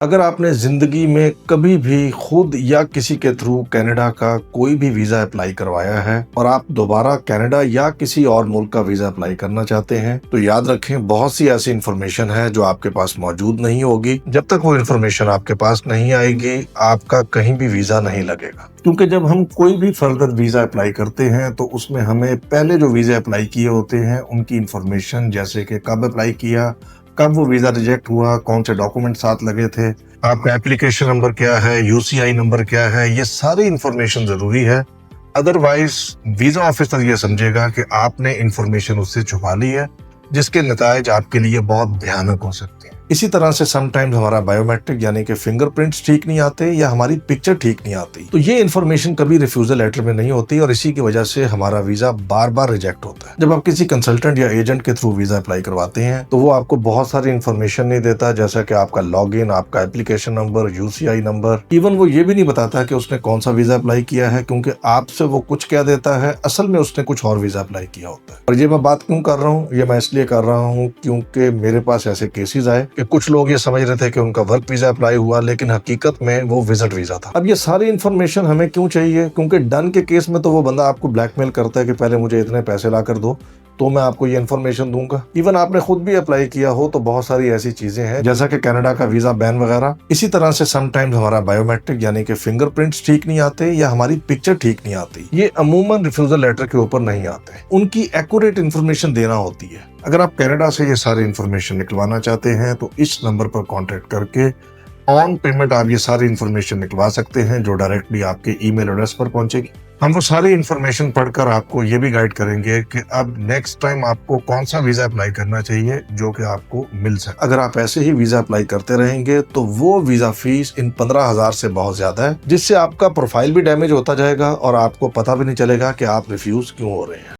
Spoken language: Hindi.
अगर आपने ज़िंदगी में कभी भी खुद या किसी के थ्रू कनाडा का कोई भी वीज़ा अप्लाई करवाया है और आप दोबारा कनाडा या किसी और मुल्क का वीज़ा अप्लाई करना चाहते हैं, तो याद रखें बहुत सी ऐसी इन्फॉर्मेशन है जो आपके पास मौजूद नहीं होगी। जब तक वो इन्फॉर्मेशन आपके पास नहीं आएगी, आपका कहीं भी वीज़ा नहीं लगेगा। क्योंकि जब हम कोई भी फर्दर वीज़ा अप्लाई करते हैं तो उसमें हमें पहले जो वीज़ा अप्लाई किए होते हैं उनकी इन्फॉर्मेशन, जैसे कि कब अप्लाई किया, कब वो वीज़ा रिजेक्ट हुआ, कौन से डॉक्यूमेंट साथ लगे थे, आपका एप्लीकेशन नंबर क्या है, यूसीआई नंबर क्या है, ये सारी इन्फॉर्मेशन ज़रूरी है। अदरवाइज वीज़ा ऑफिसर ये समझेगा कि आपने इन्फॉर्मेशन उससे छुपा ली है, जिसके नतायज आपके लिए बहुत भयानक हो सकते हैं। इसी तरह से समटाइम्स हमारा बायोमेट्रिक यानी कि फिंगरप्रिंट्स ठीक नहीं आते या हमारी पिक्चर ठीक नहीं आती, तो ये इन्फॉर्मेशन कभी रिफ्यूजल लेटर में नहीं होती और इसी की वजह से हमारा वीजा बार बार रिजेक्ट होता है। जब आप किसी कंसल्टेंट या एजेंट के थ्रू वीजा अप्लाई करवाते हैं तो वो आपको बहुत सारी इन्फॉर्मेशन नहीं देता, जैसा कि आपका लॉगिन, आपका application number, UCI number. Even वो ये भी नहीं बताता कि उसने कौन सा वीजा अप्लाई किया है, क्योंकि आपसे वो कुछ कह देता है, असल में उसने कुछ और वीजा अप्लाई किया होता है। और ये मैं बात क्यों कर रहा हूँ, ये मैं इसलिए कर रहा हूँ क्योंकि मेरे पास ऐसे केसेस आए कि कुछ लोग ये समझ रहे थे कि उनका वर्क वीजा अप्लाई हुआ, लेकिन हकीकत में वो विजिट वीजा था। अब ये सारी इन्फॉर्मेशन हमें क्यों चाहिए? क्योंकि डन के केस में तो वो बंदा आपको ब्लैकमेल करता है कि पहले मुझे इतने पैसे ला कर दो तो मैं आपको ये इन्फॉर्मेशन दूंगा। इवन आपने खुद भी अप्लाई किया हो तो बहुत सारी ऐसी चीजें हैं, जैसा कि कनाडा का वीजा बैन वगैरह। इसी तरह से समटाइम्स हमारा बायोमेट्रिक यानी कि फिंगरप्रिंट्स ठीक नहीं आते या हमारी पिक्चर ठीक नहीं आती। ये अमूमन रिफ्यूजल लेटर के ऊपर नहीं आते, उनकी एक्यूरेट इन्फॉर्मेशन देना होती है। अगर आप कनाडा से ये सारी इन्फॉर्मेशन निकलवाना चाहते हैं तो इस नंबर पर कॉन्टेक्ट करके ऑन पेमेंट आप ये सारी इन्फॉर्मेशन निकलवा सकते हैं, जो डायरेक्टली आपके ईमेल एड्रेस पर पहुंचेगी। हम वो सारी इन्फॉर्मेशन पढ़कर आपको ये भी गाइड करेंगे कि अब नेक्स्ट टाइम आपको कौन सा वीजा अप्लाई करना चाहिए जो कि आपको मिल सके। अगर आप ऐसे ही वीजा अप्लाई करते रहेंगे तो वो वीजा फीस इन 15,000 से बहुत ज्यादा है, जिससे आपका प्रोफाइल भी डैमेज होता जाएगा और आपको पता भी नहीं चलेगा कि आप रिफ्यूज क्यों हो रहे हैं।